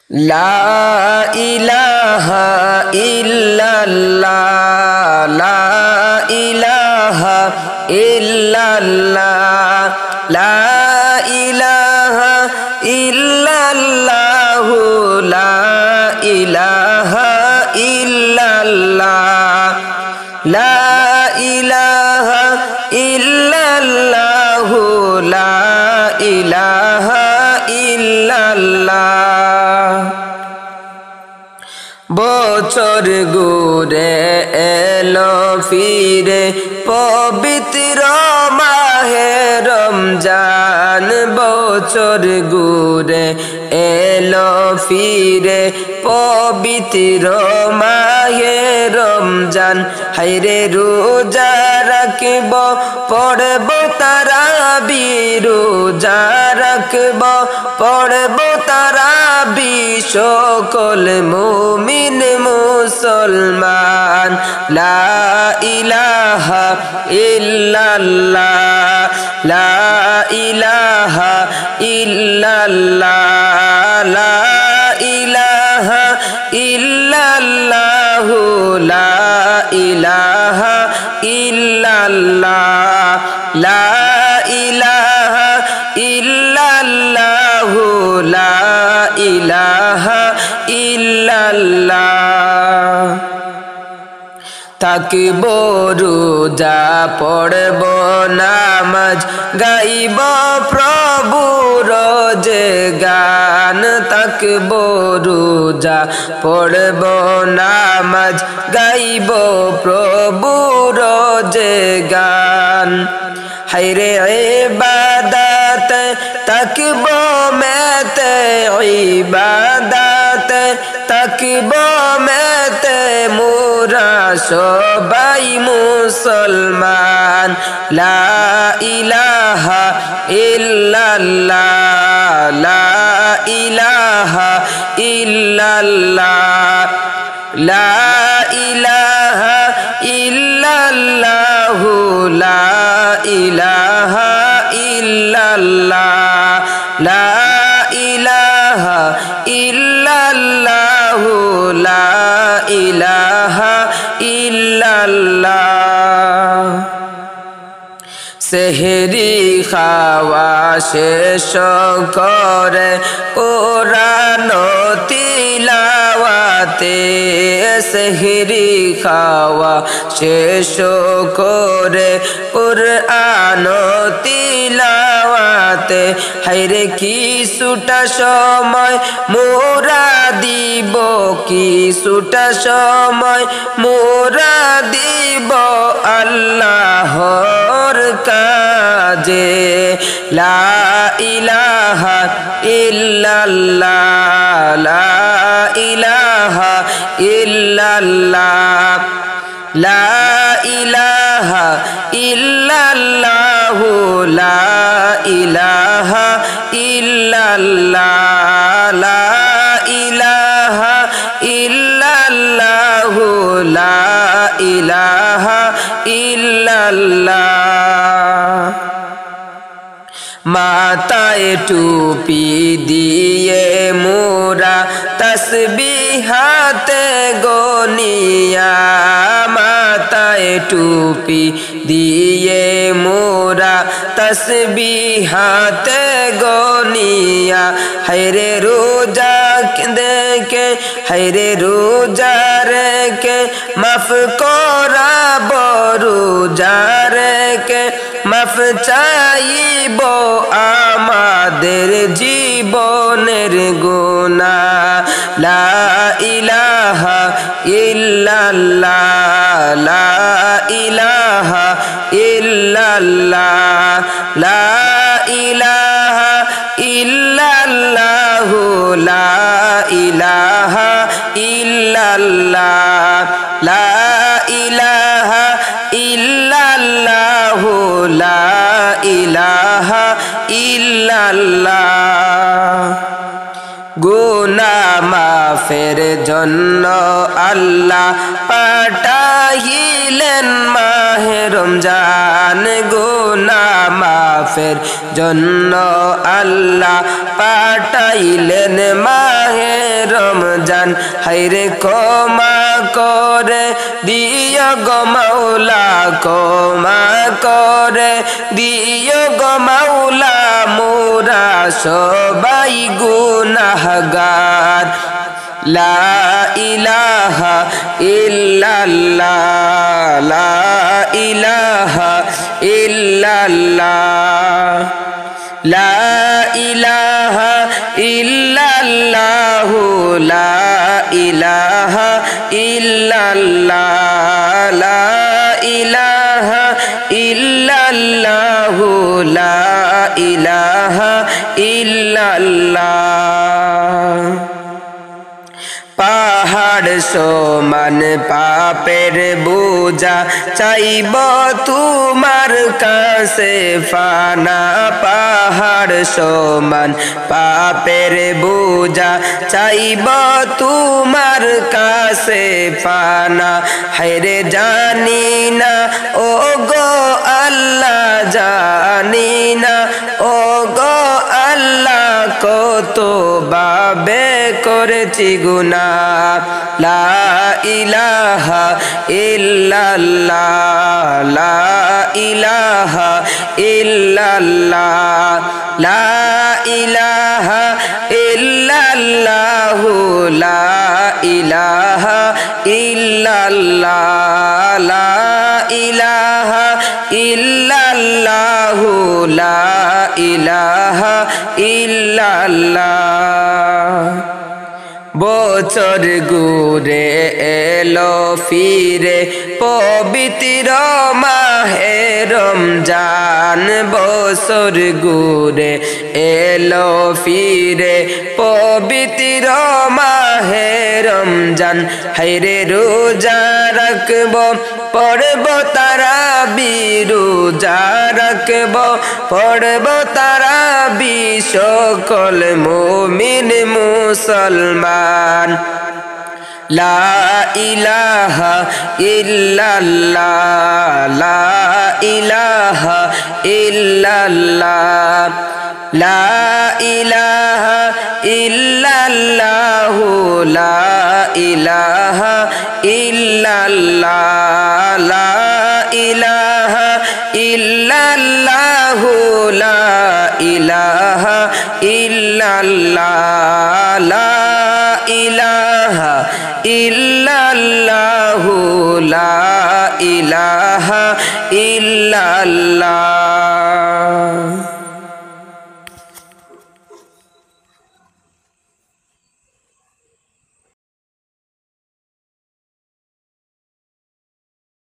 লা ইলাহা ইল্লাল্লাহ লা ইলাহা ইল্লাল্লাহ লা ইলাহা ইল্লাল্লাহ লা ইলাহা ইল্লাল্লাহ লা ইলাহা ইল্লাল্লাহ লা ইলাহা ইল্লাল্লাহ। বছর ঘুরে এলো ফিরে পবিত্র মাহে রমজান, বছর ঘুরে এলো ফিরে পবিত্র মাহে রমজান। হায়রে রোজা রাখব পড়ব তারাবি, রোজা রাখব পড়ব তারাবি সকল মুমিন মুসলমান। লা ইলাহা ইল্লাল্লাহ লা ইলাহা ইল্লাল্লাহ লা ইলাহা ইল্লাল্লাহ লা ইলাহা ইল্লাল্লাহ লা ইলাহা ইল্লাল্লাহ লা ইলাহা ইল্লাল্লাহ। থাকিব রোজা পড়ব নামাজ গাইব প্রভুর যে গান, থাকিব রোজা পড়ব নামাজ গাইব প্রভুর যে গান। হায়রে ইবাদত থাকিব মেতে, ইবাদত থাকিব মেতে মোরা সবাই মুসলমান। লা ইলাহা ইল্লাল্লাহ লা ইলাহা ইল্লাল্লাহ লা ইলাহা ইল্লাল্লাহ লা ইলাহা ইল্লাল্লাহ লা ইলাহা ইল্লাল্লাহ লা ইলাহা ইল্লাল্লাহ। সেহরি খাওয়া শেষ করে কোরআন তিলাওয়াতে, সেহরি খাওয়া শেষ করে কোরআন তিলাওয়াতে। হায়রে কিছুটা সময় মোরা দিব, কিছুটা সময় মোরা দিব আল্লাহর কাজে। লা ইলাহা ইল্লাল্লাহ লা ইলাহা ইল্লাল্লাহ লা ইলাহা ইল্লাল্লাহ লা ইলাহা ইল্লাল্লাহ লা ইলাহা ইল্লাল্লাহ লা ইলাহা ইল্লাল্লাহ। মাথায় টুপি দিয়ে মোরা তসবিহাতে গনিয়া, মাথায় টুপি দিয়ে মোরা তসবিহাতে গনিয়া। হায়রে রোজা দেখে হায়রে রোজা রেখে মাফ করাব, রোজা রেখে মাফ চাইব আমাদের জীবনের গুনাহ। লা ইলাহা ইল্লাল্লাহ লা ইলাহা ইল্লাল্লাহ লা ইলাহা ইল্লাল্লাহ লা ইলাহা ইল্লাল্লাহ লা ইলাহা ইল্লাল্লাহ লা ইলাহা ইল্লাল্লাহ। গুনাহ মাফের জন্য আল্লাহ পাঠাইলেন মাহে রমজান, গুনাহ মাফের জন্য আল্লাহ পাঠাইলেন মাহে জান হায়রে ক্ষমা করে দিও গো মাওলা ক্ষমা করে দিও গো মাওলা মোরা সবাই গুনাহগার লা ইলাহা ইল্লাল্লাহ লা ইলাহা ইল্লাল্লাহ লা ইলাহা ইল্লাল্লাহ লা ইলাহা ইল্লাল্লাহ লা ইলাহা ইল্লাল্লাহ লা ইলাহা ইল্লাল্লাহ পাহাড় সমান পাপের বোঝা চাইব তোমার কাছে ফানা পাহাড় সমান পাপের বোঝা চাইব তোমার কাছে ফানা হায়রে জানি না ও গো আল্লাহ জানি না ও গো আল্লাহ কত বাবে করেছি গুনাহ লা ইলাহা ইল্লাল্লাহ লা ইলাহা ইল্লাল্লাহ লা ইলাহা ইল্লাল্লাহ লা ইলাহা ইল্লাল্লাহ লা ইলাহা ইল্লাল্লাহ লা ইলাহা ইল্লাল্লাহ বছর ঘুরে এলো ফিরে পবিত্র মাহে রমজান বছর ঘুরে এলো ফিরে পবিত্র মাহে রমজান হায়রে রোজা রাখব পড়ব তারাবি রোজা রাখব পড়ব তারাবি সকল মুমিন মুসলমান লা ইলাহা ইল্লাল্লাহ লা ইলাহা ইল্লাল্লাহ লা ইলাহা ইল্লাল্লাহ লা ইলাহা ইল্লাল্লাহ লা ইলাহা ইল্লাল্লাহ লা ইলাহা ইল্লাল্লাহ লা ইলাহা ইল্লাল্লাহ লা ইলাহা ইল্লাল্লাহ